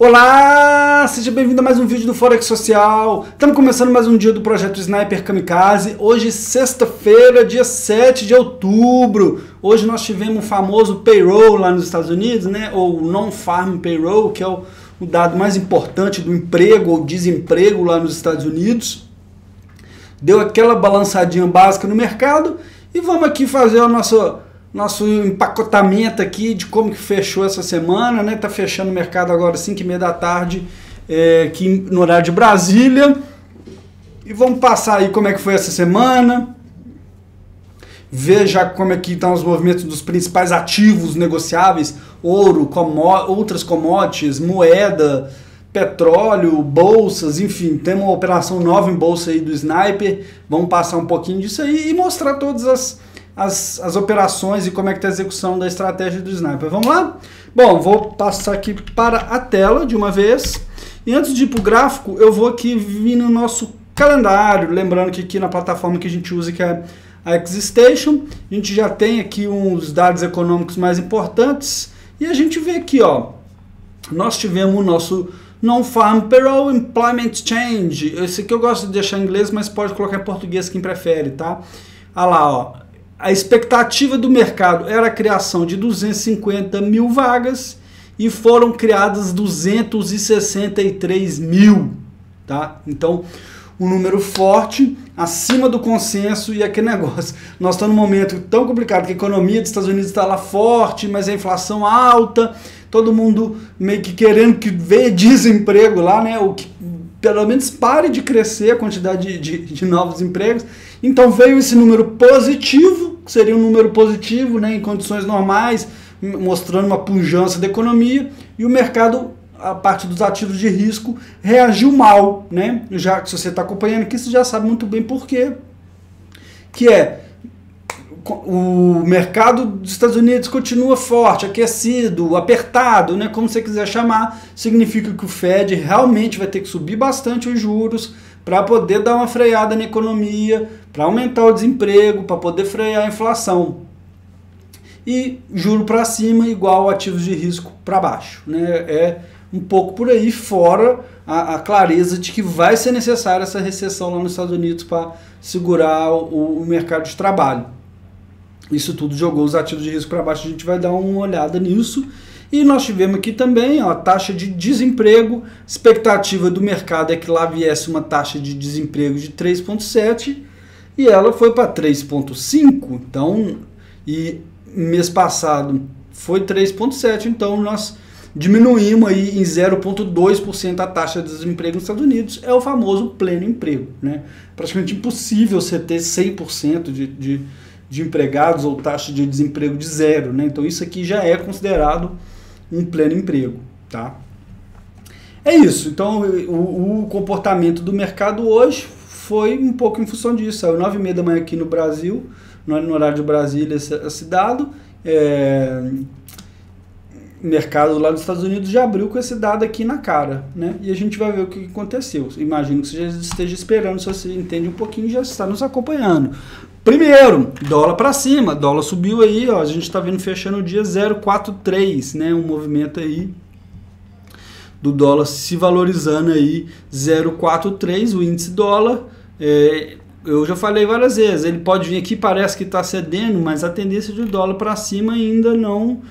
Olá, seja bem-vindo a mais um vídeo do Forex Social. Estamos começando mais um dia do projeto Sniper Kamikaze. Hoje, sexta-feira, dia 7 de outubro. Hoje nós tivemos o famoso payroll lá nos Estados Unidos, né? Ou non-farm payroll, que é o dado mais importante do emprego ou desemprego lá nos Estados Unidos. Deu aquela balançadinha básica no mercado e vamos aqui fazer o nosso empacotamento aqui de como que fechou essa semana, né? Tá fechando o mercado agora 5h30 da tarde, aqui no horário de Brasília. E vamos passar aí como é que foi essa semana. Ver já como é que estão os movimentos dos principais ativos negociáveis, ouro, outras commodities, moeda, petróleo, bolsas, enfim, tem uma operação nova em bolsa aí do Sniper. Vamos passar um pouquinho disso aí e mostrar todas as operações e como é que está a execução da estratégia do Sniper. Vamos lá? Bom, vou passar aqui para a tela de uma vez. E antes de ir para o gráfico, eu vou aqui vir no nosso calendário. Lembrando que aqui na plataforma que a gente usa, que é a XStation, a gente já tem aqui uns dados econômicos mais importantes. E a gente vê aqui, ó, nós tivemos o nosso Non-Farm Payroll Employment Change. Esse aqui eu gosto de deixar em inglês, mas pode colocar em português quem prefere, tá? Olha lá, ó. A expectativa do mercado era a criação de 250 mil vagas e foram criadas 263 mil, tá? Então, um número forte, acima do consenso, e aquele negócio. Nós estamos num momento tão complicado que a economia dos Estados Unidos está lá forte, mas a inflação alta, todo mundo meio que querendo que veja desemprego lá, né? Ou que pelo menos pare de crescer a quantidade de novos empregos. Então veio esse número positivo, que seria um número positivo, né, em condições normais, mostrando uma pujança da economia, e o mercado, a parte dos ativos de risco, reagiu mal, né? Já que se você está acompanhando aqui, você já sabe muito bem por quê. Que o mercado dos Estados Unidos continua forte, aquecido, apertado, né, como você quiser chamar, significa que o Fed realmente vai ter que subir bastante os juros para poder dar uma freada na economia, para aumentar o desemprego, para poder frear a inflação. E juro para cima igual ativos de risco para baixo, né? É um pouco por aí, fora a clareza de que vai ser necessária essa recessão lá nos Estados Unidos para segurar o mercado de trabalho. Isso tudo jogou os ativos de risco para baixo, a gente vai dar uma olhada nisso. E nós tivemos aqui também, ó, a taxa de desemprego. Expectativa do mercado é que lá viesse uma taxa de desemprego de 3,7 e ela foi para 3,5. Então, e mês passado foi 3,7, então nós diminuímos aí em 0,2% a taxa de desemprego nos Estados Unidos. É o famoso pleno emprego, né? Praticamente impossível você ter 100% de empregados ou taxa de desemprego de zero, né? Então isso aqui já é considerado um pleno emprego, tá? É isso. Então o comportamento do mercado hoje foi um pouco em função disso. Saiu 9h30 da manhã aqui no Brasil, no horário de Brasília, esse dado. O mercado lá dos Estados Unidos já abriu com esse dado aqui na cara, né? E a gente vai ver o que aconteceu. Imagino que você já esteja esperando, se você entende um pouquinho, já está nos acompanhando. Primeiro, dólar para cima, dólar subiu aí, ó, a gente está vendo fechando o dia 0,43, né? Um movimento aí do dólar se valorizando aí 0,43, o índice dólar. Eu já falei várias vezes, ele pode vir aqui, parece que está cedendo, mas a tendência de dólar para cima ainda não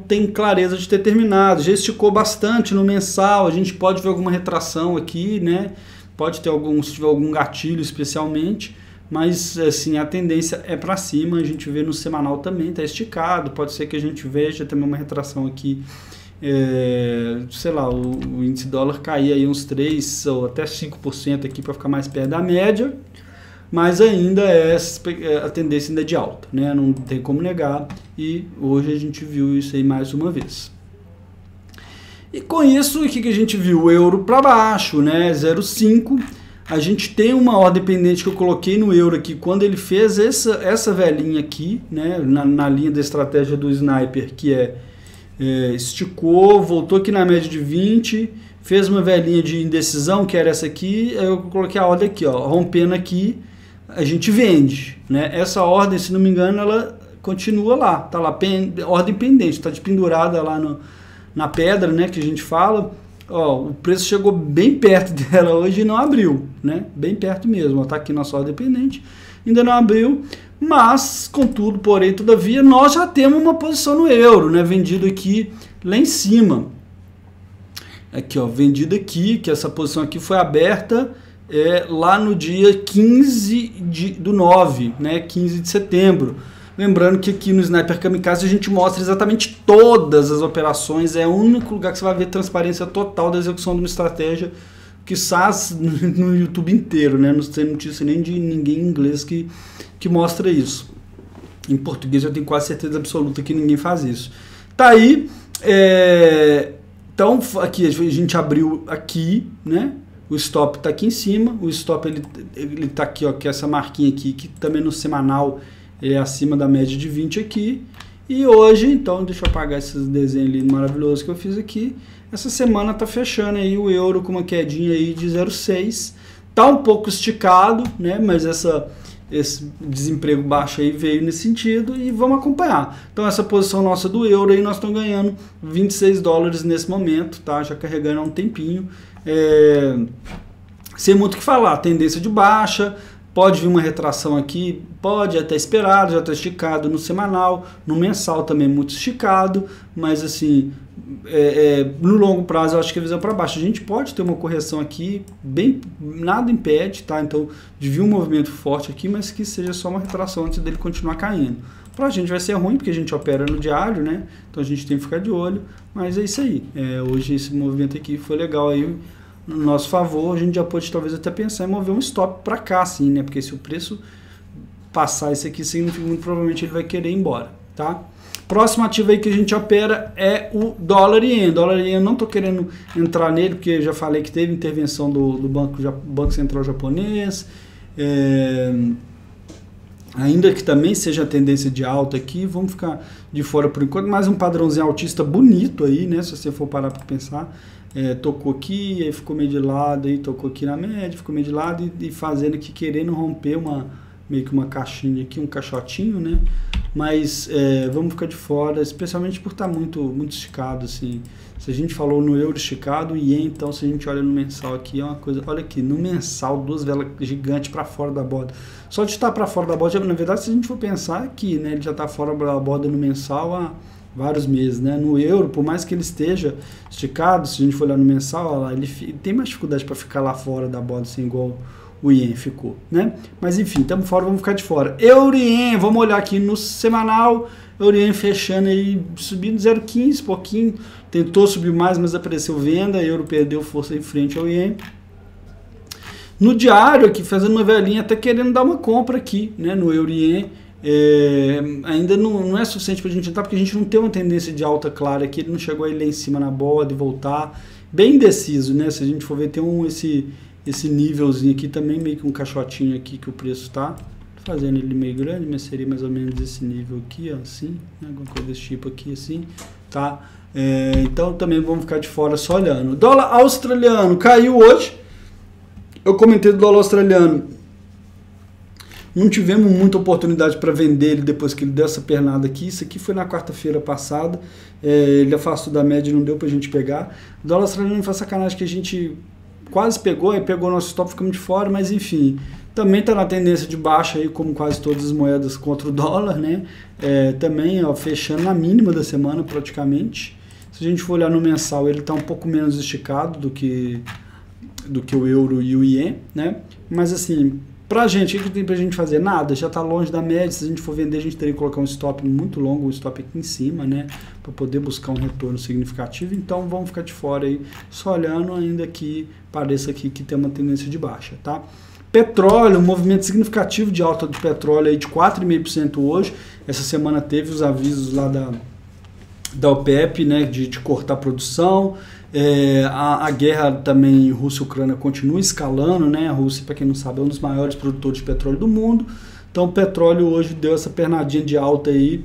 tem clareza de ter terminado. Já esticou bastante no mensal, a gente pode ver alguma retração aqui, né? Pode ter se tiver algum gatilho especialmente, mas assim, a tendência é para cima. A gente vê no semanal também, está esticado, pode ser que a gente veja também uma retração aqui, sei lá, o índice dólar cair aí uns 3 ou até 5% aqui para ficar mais perto da média, mas ainda a tendência ainda é de alta, né? Não tem como negar, e hoje a gente viu isso aí mais uma vez. E com isso, o que a gente viu? O euro para baixo, né? 0,5. A gente tem uma ordem pendente que eu coloquei no euro aqui, quando ele fez essa velhinha aqui, né? Na linha da estratégia do Sniper, que esticou, voltou aqui na média de 20, fez uma velhinha de indecisão, que era essa aqui, aí eu coloquei a ordem aqui, ó, rompendo aqui, a gente vende, né? Essa ordem, se não me engano, ela continua lá, tá lá, ordem pendente, tá pendurada lá na pedra, né, que a gente fala, ó, o preço chegou bem perto dela hoje e não abriu, né, bem perto mesmo, está aqui na sola dependente, ainda não abriu, mas, contudo, porém, todavia, nós já temos uma posição no euro, né, vendido aqui lá em cima, aqui, ó, vendido aqui, que essa posição aqui foi aberta lá no dia 15 do 9, né, 15 de setembro. Lembrando que aqui no Sniper Kamikaze a gente mostra exatamente todas as operações, é o único lugar que você vai ver transparência total da execução de uma estratégia, que SaaS no YouTube inteiro, né, não tem notícia nem de ninguém em inglês que mostra isso. Em português eu tenho quase certeza absoluta que ninguém faz isso. Tá aí, então aqui a gente abriu aqui, né? O stop está aqui em cima, o stop ele tá aqui, ó, que é essa marquinha aqui, que também no semanal é acima da média de 20 aqui. E hoje, então, deixa eu apagar esses desenhos ali maravilhosos que eu fiz aqui. Essa semana tá fechando aí o euro com uma quedinha aí de 0,6. Tá um pouco esticado, né? Mas esse desemprego baixo aí veio nesse sentido e vamos acompanhar. Então essa posição nossa do euro aí nós estamos ganhando 26 dólares nesse momento, tá? Já carregando há um tempinho. Sem muito o que falar, tendência de baixa, pode vir uma retração aqui, pode até esperado, já está esticado no semanal, no mensal também muito esticado, mas assim, no longo prazo eu acho que a visão para baixo. A gente pode ter uma correção aqui, nada impede, tá? Então, de vir um movimento forte aqui, mas que seja só uma retração antes dele continuar caindo. Para a gente vai ser ruim, porque a gente opera no diário, né? Então a gente tem que ficar de olho, mas é isso aí. Hoje esse movimento aqui foi legal aí, no nosso favor. A gente já pode talvez até pensar em mover um stop para cá, assim, né? Porque se o preço passar esse aqui, significa muito provavelmente ele vai querer ir embora, tá? Próximo ativo aí que a gente opera é o dólar ien. Dólar ien eu não estou querendo entrar nele, porque eu já falei que teve intervenção do Banco Central japonês, ainda que também seja a tendência de alta aqui, vamos ficar de fora por enquanto, mais um padrãozinho altista bonito aí, né, se você for parar para pensar, tocou aqui, aí ficou meio de lado, aí tocou aqui na média, ficou meio de lado e fazendo aqui, querendo romper meio que uma caixinha aqui, um caixotinho, né, mas vamos ficar de fora, especialmente por estar muito esticado, assim. Se a gente falou no euro esticado, ien, então se a gente olha no mensal aqui, é uma coisa, olha aqui, no mensal, duas velas gigantes para fora da borda. Só de estar para fora da borda, na verdade, se a gente for pensar aqui, né, ele já está fora da borda no mensal há vários meses, né? No euro, por mais que ele esteja esticado, se a gente for olhar no mensal, olha lá, ele tem mais dificuldade para ficar lá fora da borda, assim, igual o ien ficou, né? Mas enfim, estamos fora, vamos ficar de fora. Euro-ien, vamos olhar aqui no semanal, Euro-ien fechando aí, subindo 0,15, pouquinho, tentou subir mais, mas apareceu venda, euro perdeu força em frente ao ien. No diário aqui, fazendo uma velinha, até querendo dar uma compra aqui, né, no Euro-ien, ainda não é suficiente para a gente entrar, porque a gente não tem uma tendência de alta clara aqui, ele não chegou aí lá em cima na borda e voltar, bem indeciso, né, se a gente for ver, tem esse nívelzinho aqui também, meio que um caixotinho aqui que o preço está fazendo ele meio grande, mas seria mais ou menos esse nível aqui, ó, assim, né, alguma coisa desse tipo aqui, assim, tá? Então também vamos ficar de fora só olhando. Dólar australiano caiu hoje, eu comentei do dólar australiano, não tivemos muita oportunidade para vender ele depois que ele deu essa pernada aqui, isso aqui foi na quarta-feira passada, ele afastou da média e não deu para a gente pegar. O dólar australiano foi sacanagem que a gente quase pegou, aí pegou nosso stop, ficamos de fora, mas enfim, também está na tendência de baixa aí, como quase todas as moedas contra o dólar, né? Também, ó, fechando na mínima da semana praticamente. Se a gente for olhar no mensal, ele está um pouco menos esticado do que o euro e o ien, né? Mas assim, pra gente, o que tem pra gente fazer? Nada, já está longe da média. Se a gente for vender, a gente teria que colocar um stop muito longo, um stop aqui em cima, né, para poder buscar um retorno significativo. Então vamos ficar de fora aí, só olhando, ainda que pareça aqui que tem uma tendência de baixa, tá? Petróleo, um movimento significativo de alta do petróleo aí de 4,5% hoje. Essa semana teve os avisos lá da OPEP, né, de cortar a produção. A guerra também Rússia-Ucrânia continua escalando, né? A Rússia, para quem não sabe, é um dos maiores produtores de petróleo do mundo. Então o petróleo hoje deu essa pernadinha de alta aí,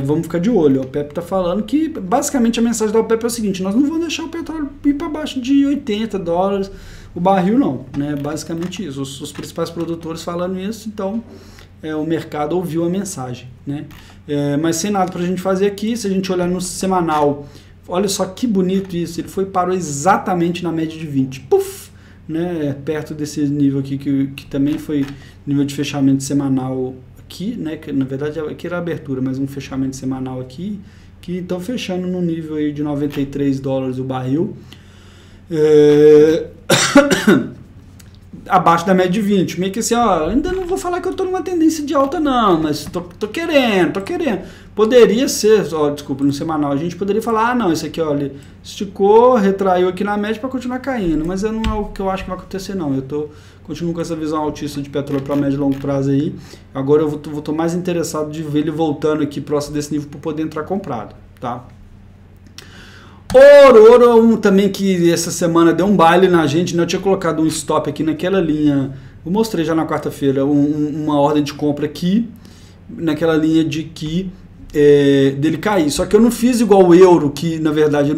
vamos ficar de olho. A OPEP está falando que basicamente a mensagem da OPEP é o seguinte: nós não vamos deixar o petróleo ir para baixo de 80 dólares o barril, não, né? Basicamente isso, os principais produtores falando isso, então o mercado ouviu a mensagem, né? Mas sem nada para a gente fazer aqui. Se a gente olhar no semanal, Olha só que bonito isso, ele parou exatamente na média de 20, puf, né, perto desse nível aqui que também foi nível de fechamento semanal aqui, né, que na verdade aqui era a abertura, mas um fechamento semanal aqui, que estão fechando no nível aí de 93 dólares o barril, abaixo da média de 20, meio que assim, ó, ainda não vou falar que eu estou numa tendência de alta não, mas tô querendo, poderia ser, ó, desculpa, no semanal a gente poderia falar, ah não, esse aqui, olha, esticou, retraiu aqui na média para continuar caindo, mas não é o que eu acho que vai acontecer não, continuo com essa visão altista de petróleo para médio e longo prazo aí, agora eu vou mais interessado de ver ele voltando aqui próximo desse nível para poder entrar comprado, tá? Ouro também que essa semana deu um baile na gente, né? Eu tinha colocado um stop aqui naquela linha, eu mostrei já na quarta-feira, uma ordem de compra aqui, naquela linha de que dele cair, só que eu não fiz igual o euro, que na verdade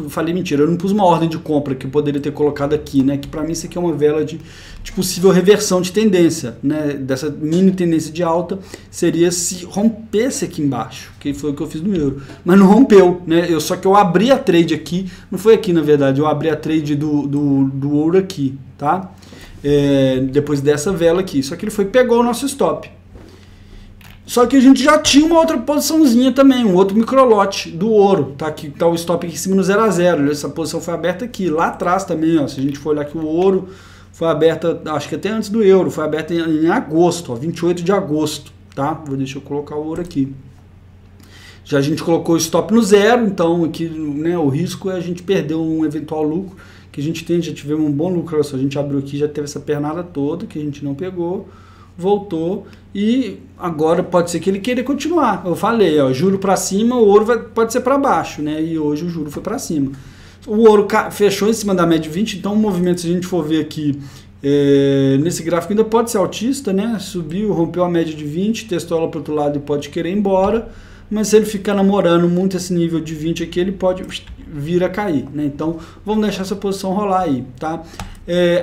falei mentira, eu não pus uma ordem de compra que eu poderia ter colocado aqui, né? Que para mim isso aqui é uma vela de possível reversão de tendência, né? Dessa mini tendência de alta seria se rompesse aqui embaixo, que foi o que eu fiz no euro, mas não rompeu, né? Só que eu abri a trade aqui, não foi aqui na verdade, eu abri a trade do ouro aqui, tá? Depois dessa vela aqui, só que ele pegou o nosso stop. Só que a gente já tinha uma outra posiçãozinha também, um outro microlote do ouro, tá? Que tá o stop aqui em cima no 0 a 0. Essa posição foi aberta aqui, lá atrás também, ó. Se a gente for olhar que o ouro foi aberta, acho que até antes do euro, foi aberta em agosto, ó, 28 de agosto, tá? Deixa eu colocar o ouro aqui. Já a gente colocou o stop no 0, então aqui, né, o risco é a gente perder um eventual lucro, que a gente tem, já tivemos um bom lucro, olha só, a gente abriu aqui, já teve essa pernada toda que a gente não pegou, voltou e agora pode ser que ele queira continuar. Eu falei, ó, juro para cima, o ouro pode ser para baixo, né? E hoje o juro foi para cima. O ouro fechou em cima da média de 20, então o movimento, se a gente for ver aqui, nesse gráfico ainda pode ser altista, né? Subiu, rompeu a média de 20, testou ela para o outro lado e pode querer ir embora, mas se ele ficar namorando muito esse nível de 20 aqui, ele pode vir a cair, né? Então vamos deixar essa posição rolar aí, tá?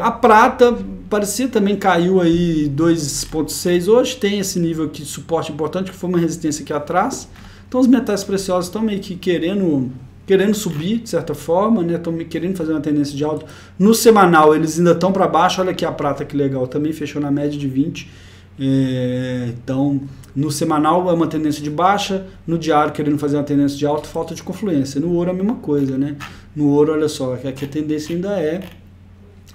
A prata parecia também caiu aí 2,6 hoje, tem esse nível aqui de suporte importante, que foi uma resistência aqui atrás. Então os metais preciosos estão meio que querendo subir, de certa forma, né? Estão querendo fazer uma tendência de alta. No semanal eles ainda estão para baixo, olha aqui a prata que legal, também fechou na média de 20. Então no semanal é uma tendência de baixa, no diário querendo fazer uma tendência de alta, falta de confluência. No ouro é a mesma coisa, né? No ouro, olha só, aqui a tendência ainda é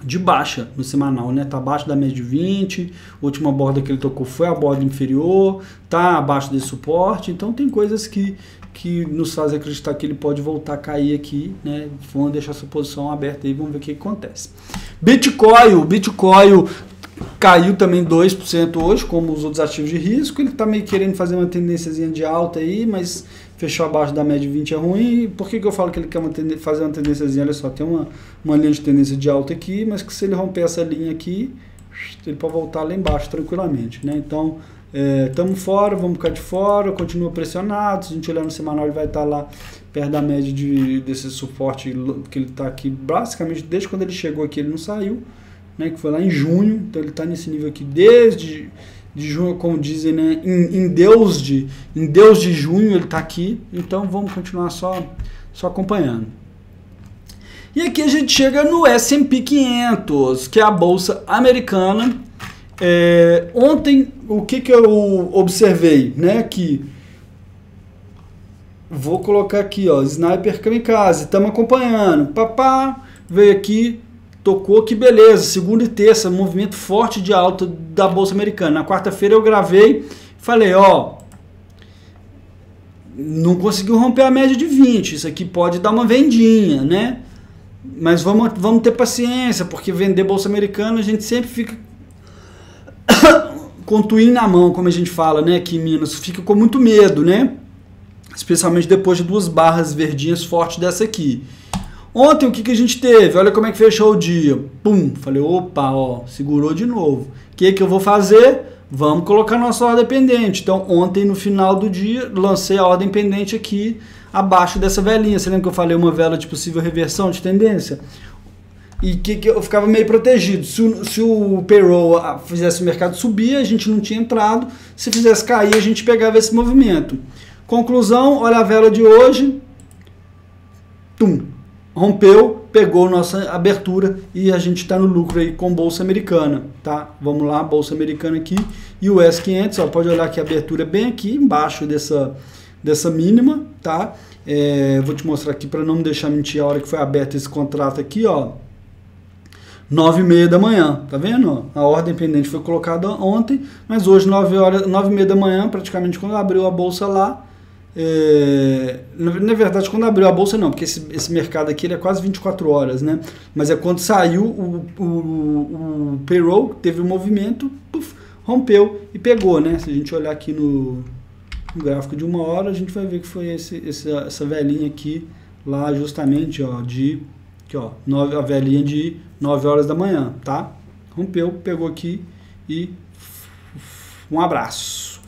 de baixa no semanal, né? Tá abaixo da média de 20, a última borda que ele tocou foi a borda inferior, tá abaixo desse suporte, então tem coisas que nos fazem acreditar que ele pode voltar a cair aqui, né? Vamos deixar essa posição aberta aí, vamos ver o que acontece. Bitcoin caiu também 2% hoje, como os outros ativos de risco, ele tá meio querendo fazer uma tendênciazinha de alta aí, mas fechou abaixo da média de 20 é ruim. Por que eu falo que ele quer fazer uma tendênciazinha? Olha só, tem uma linha de tendência de alta aqui, mas que se ele romper essa linha aqui, ele pode voltar lá embaixo tranquilamente, né? Então, estamos fora, vamos ficar de fora, continua pressionado. Se a gente olhar no semanal, ele vai estar lá perto da média desse suporte que ele está aqui, basicamente desde quando ele chegou aqui, ele não saiu, né? Que foi lá em junho, então ele está nesse nível aqui desde de junho, como dizem, né? Em Deus de junho ele está aqui, então vamos continuar só acompanhando. E aqui a gente chega no S&P 500, que é a bolsa americana. Ontem, o que eu observei, né? Que vou colocar aqui, ó, Sniper Kamikaze, estamos acompanhando, veio aqui, tocou, que beleza, segunda e terça, movimento forte de alta da bolsa americana. Na quarta-feira eu gravei, falei, ó, não conseguiu romper a média de 20, isso aqui pode dar uma vendinha, né? Mas vamos ter paciência, porque vender bolsa americana a gente sempre fica com o twin na mão, como a gente fala, né, aqui em Minas, fica com muito medo, né? Especialmente depois de duas barras verdinhas fortes dessa aqui. Ontem o que a gente teve? Olha como é que fechou o dia. Pum, falei, opa, ó, segurou de novo. O que eu vou fazer? Vamos colocar nossa ordem pendente. Então ontem no final do dia lancei a ordem pendente aqui abaixo dessa velinha. Você lembra que eu falei uma vela de possível reversão de tendência? E que eu ficava meio protegido. Se o payroll fizesse o mercado subir, a gente não tinha entrado. Se fizesse cair, a gente pegava esse movimento. Conclusão, olha a vela de hoje. tum, rompeu, pegou nossa abertura e a gente está no lucro aí com Bolsa Americana, tá? Vamos lá, Bolsa Americana aqui e o S500, ó, pode olhar que a abertura é bem aqui embaixo dessa mínima, tá? Vou te mostrar aqui para não me deixar mentir a hora que foi aberto esse contrato aqui, ó. 9h30 da manhã, tá vendo? A ordem pendente foi colocada ontem, mas hoje 9h30 da manhã, praticamente quando abriu a bolsa lá, na verdade quando abriu a bolsa não, porque esse mercado aqui ele é quase 24 horas, né? Mas é quando saiu o payroll, teve um movimento, puff, rompeu e pegou, né? Se a gente olhar aqui no gráfico de 1 hora, a gente vai ver que foi essa velhinha aqui, lá justamente, ó, aqui, ó, a velhinha de 9 horas da manhã, tá? Rompeu, pegou aqui e um abraço.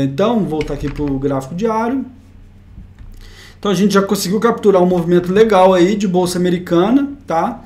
Então, vou voltar aqui para o gráfico diário. Então, a gente já conseguiu capturar um movimento legal aí de Bolsa Americana, tá?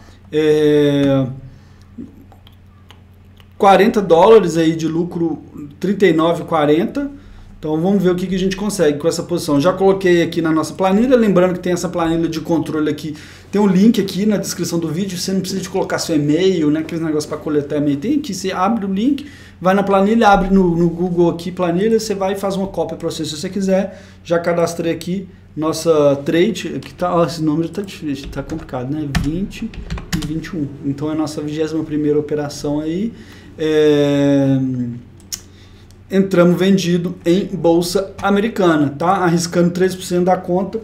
40 dólares aí de lucro, 39,40. Então vamos ver o que a gente consegue com essa posição. Já coloquei aqui na nossa planilha, lembrando que tem essa planilha de controle aqui, tem um link aqui na descrição do vídeo, você não precisa de colocar seu e-mail, né, aqueles negócios para coletar e-mail, tem aqui, você abre o link, vai na planilha, abre no Google aqui planilha, você vai e faz uma cópia para você se você quiser. Já cadastrei aqui nossa trade, aqui tá, ó, esse número tá difícil, tá complicado, né, 20 e 21, então é a nossa 21ª operação aí. Entramos vendido em Bolsa Americana, tá? Arriscando 3% da conta.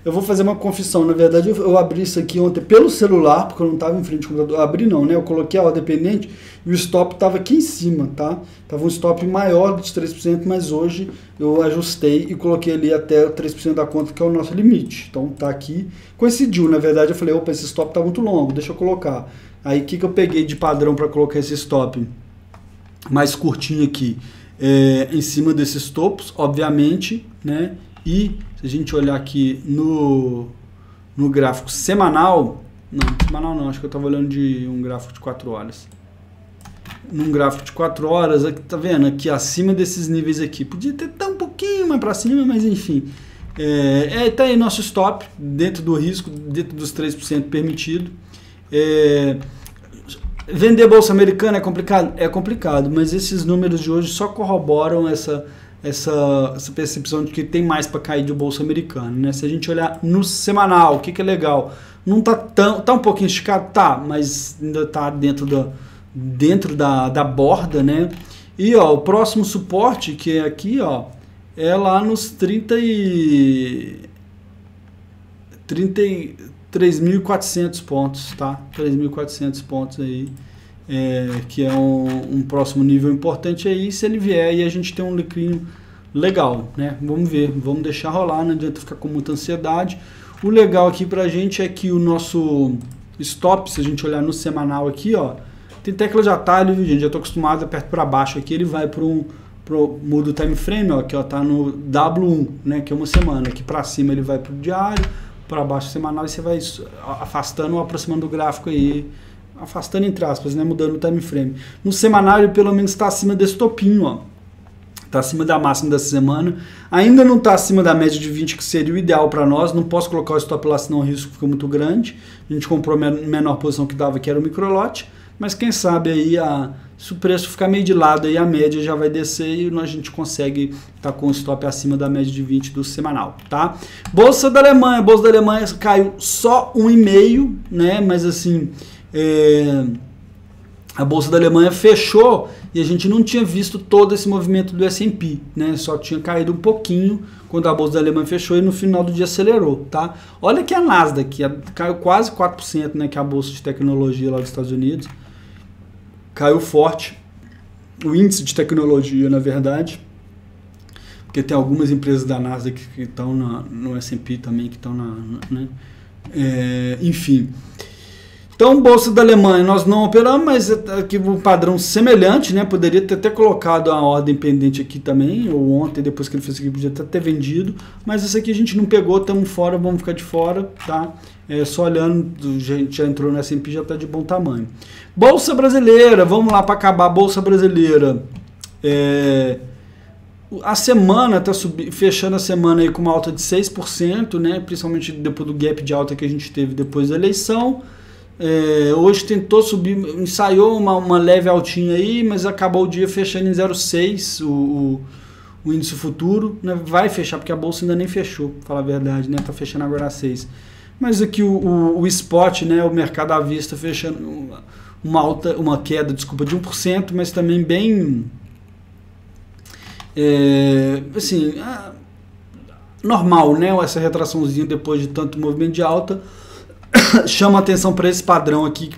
Eu vou fazer uma confissão, na verdade eu abri isso aqui ontem pelo celular, porque eu não estava em frente ao computador, abri não, né? Eu coloquei a ordem pendente e o stop estava aqui em cima, tá? Tava um stop maior de 3%, mas hoje eu ajustei e coloquei ali até 3% da conta, que é o nosso limite. Então tá aqui, coincidiu, na verdade eu falei, opa, esse stop tá muito longo, deixa eu colocar. Aí o que eu peguei de padrão para colocar esse stop mais curtinho aqui? Em cima desses topos, obviamente, né? E se a gente olhar aqui no gráfico semanal, não, acho que eu estava olhando de um gráfico de 4 horas. Num gráfico de 4 horas, aqui, tá vendo? Aqui acima desses níveis aqui, podia ter tá um pouquinho mais para cima, mas enfim. Tá aí nosso stop, dentro do risco, dentro dos 3% permitido. Vender Bolsa Americana é complicado? É complicado, mas esses números de hoje só corroboram essa percepção de que tem mais para cair de Bolsa Americana, né? Se a gente olhar no semanal, o que é legal? Não tá um pouquinho esticado? Tá, mas ainda tá dentro da borda, né? E ó, o próximo suporte, que é aqui, ó, é lá nos 3.400 pontos, tá? 3.400 pontos aí, que é um próximo nível importante aí. Se ele vier aí, a gente tem um lucrinho legal, né? Vamos ver, vamos deixar rolar, não adianta ficar com muita ansiedade. O legal aqui pra gente é que o nosso stop, se a gente olhar no semanal aqui, ó, tem tecla de atalho, viu, gente? Já tô acostumado, aperto para baixo aqui, ele vai muda o time frame, ó, que ó, tá no W1, né, que é uma semana. Aqui para cima ele vai pro diário, para baixo semanal, e você vai afastando ou aproximando o gráfico aí, afastando entre aspas, né, mudando o time frame. No semanal ele pelo menos está acima desse topinho, ó, está acima da máxima dessa semana, ainda não está acima da média de 20, que seria o ideal para nós. Não posso colocar o stop lá, senão o risco fica muito grande. A gente comprou a menor posição que dava, que era o microlote, mas quem sabe aí se o preço ficar meio de lado, aí a média já vai descer e a gente consegue estar com o stop acima da média de 20 do semanal, tá? Bolsa da Alemanha caiu só 1,5, né? Mas assim, a Bolsa da Alemanha fechou e a gente não tinha visto todo esse movimento do S&P, né? Só tinha caído um pouquinho quando a Bolsa da Alemanha fechou e no final do dia acelerou, tá? Olha que a Nasdaq caiu quase 4%, né? Que é a Bolsa de Tecnologia lá dos Estados Unidos. Caiu forte, o índice de tecnologia, na verdade, porque tem algumas empresas da Nasdaq que estão no S&P também, que estão né? Enfim. Então, Bolsa da Alemanha, nós não operamos, mas aqui um padrão semelhante, né? Poderia ter até colocado a ordem pendente aqui também, ou ontem, depois que ele fez aqui, podia até ter vendido, mas essa aqui a gente não pegou, estamos fora, vamos ficar de fora, tá? Só olhando, a gente já entrou no S&P, já está de bom tamanho. Bolsa Brasileira, vamos lá para acabar a Bolsa Brasileira. A semana está fechando a semana aí com uma alta de 6%, né? Principalmente depois do gap de alta que a gente teve depois da eleição. Hoje tentou subir, ensaiou uma leve altinha aí, mas acabou o dia fechando em 0,6 o índice futuro, né? Vai fechar, porque a bolsa ainda nem fechou, pra falar a verdade, né? Tá fechando agora a 6. Mas aqui o spot, né? O mercado à vista fechando uma queda, desculpa, de 1%, mas também bem... assim, normal, né? Essa retraçãozinha depois de tanto movimento de alta chama atenção para esse padrão aqui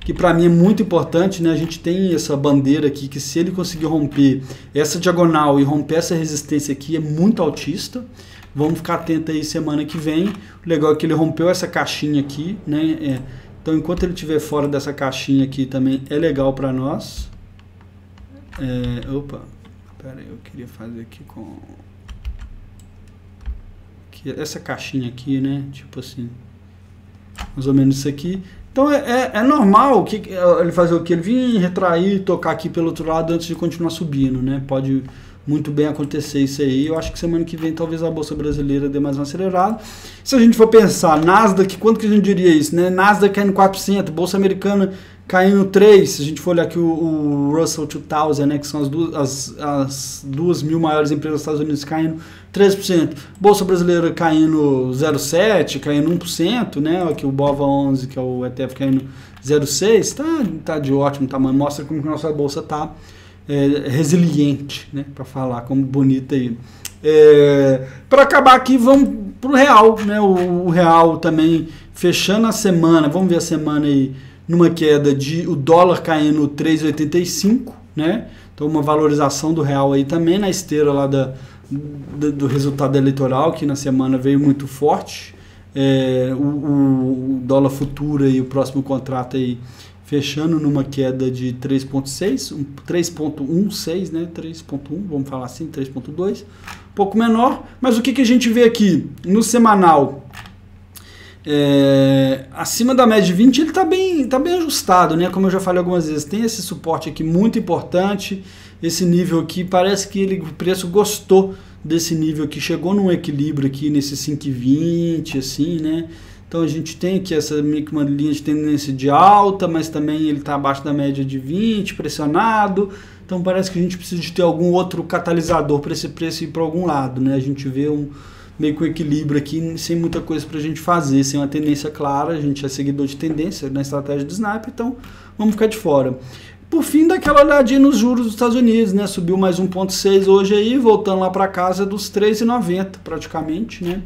que para mim é muito importante, né? A gente tem essa bandeira aqui que se ele conseguir romper essa diagonal e romper essa resistência aqui é muito altista. Vamos ficar atento aí semana que vem. O legal é que ele rompeu essa caixinha aqui, né? Então enquanto ele estiver fora dessa caixinha aqui também é legal para nós. Opa. Pera aí, eu queria fazer aqui com... essa caixinha aqui, né? Tipo assim, mais ou menos isso aqui. Então é normal que ele fazer o que? Ele vir retrair, tocar aqui pelo outro lado antes de continuar subindo, né? Pode muito bem acontecer isso aí. Eu acho que semana que vem talvez a Bolsa Brasileira dê mais uma acelerada. Se a gente for pensar, Nasdaq, quanto que a gente diria isso, né? Nasdaq caindo 4%, Bolsa Americana caindo 3%, se a gente for olhar aqui o Russell 2000, né, que são as 2.000 maiores empresas dos Estados Unidos caindo 13%, Bolsa Brasileira caindo 0,7%, caindo 1%, né, aqui o BOVA11, que é o ETF, caindo 0,6%, tá de ótimo tamanho, mostra como que a nossa Bolsa está resiliente, né, para falar como bonita aí. Para acabar aqui, vamos para o real, né, o real também fechando a semana, vamos ver a semana aí, numa queda de o dólar caindo 3,85, né? Então uma valorização do real aí também na esteira lá do resultado eleitoral, que na semana veio muito forte. O dólar futuro e o próximo contrato aí fechando numa queda de 3,6, 3,16, né? 3,1, vamos falar assim, 3,2, um pouco menor. Mas o que a gente vê aqui no semanal? Acima da média de 20 ele tá bem ajustado, né? Como eu já falei algumas vezes, tem esse suporte aqui muito importante, esse nível aqui, parece que o preço gostou desse nível aqui, chegou num equilíbrio aqui nesse 5,20 assim, né? Então a gente tem aqui uma linha de tendência de alta, mas também ele está abaixo da média de 20, pressionado, então parece que a gente precisa de ter algum outro catalisador para esse preço ir para algum lado, né? A gente vê meio que um equilíbrio aqui, sem muita coisa para a gente fazer, sem uma tendência clara. A gente é seguidor de tendência na estratégia do Sniper, então vamos ficar de fora. Por fim, daquela olhadinha nos juros dos Estados Unidos, né? Subiu mais 1,6 hoje aí, voltando lá para casa dos 3,90 praticamente, né?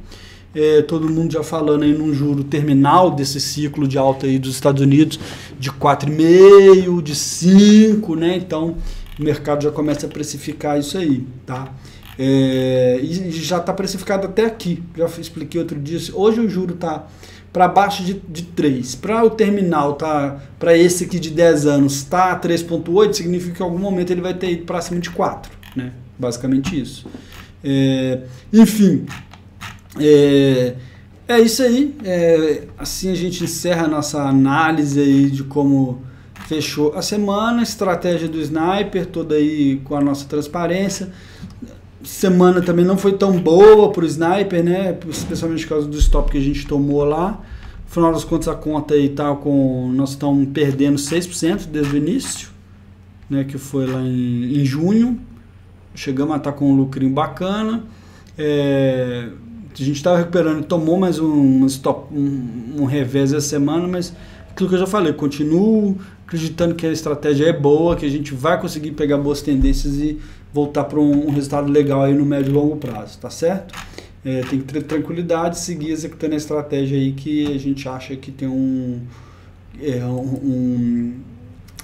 Todo mundo já falando aí num juro terminal desse ciclo de alta aí dos Estados Unidos de 4,5, de 5, né? Então o mercado já começa a precificar isso aí, tá? E já está precificado até aqui, já expliquei outro dia. Hoje o juro está para baixo de 3, para o terminal para esse aqui de 10 anos está 3,8, significa que em algum momento ele vai ter ido para cima de 4, né? Basicamente isso. Enfim, é isso aí. Assim a gente encerra a nossa análise aí de como fechou a semana, estratégia do Sniper toda aí com a nossa transparência. Semana também não foi tão boa para o Sniper, né? Especialmente por causa do stop que a gente tomou lá. No final das contas, a conta aí tá nós estamos perdendo 6% desde o início, né? Que foi lá em junho. Chegamos a estar com um lucrinho bacana. A gente estava recuperando, tomou mais um revés essa semana, mas aquilo que eu já falei, continuo acreditando que a estratégia é boa, que a gente vai conseguir pegar boas tendências e voltar para um resultado legal aí no médio e longo prazo, tá certo? Tem que ter tranquilidade, seguir executando a estratégia aí que a gente acha que tem uma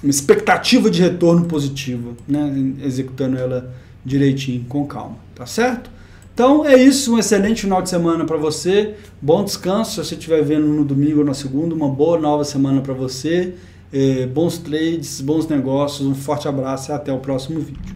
expectativa de retorno positiva, né? Executando ela direitinho, com calma, tá certo? Então é isso, um excelente final de semana para você, bom descanso, se você estiver vendo no domingo ou na segunda, uma boa nova semana para você, bons trades, bons negócios, um forte abraço e até o próximo vídeo.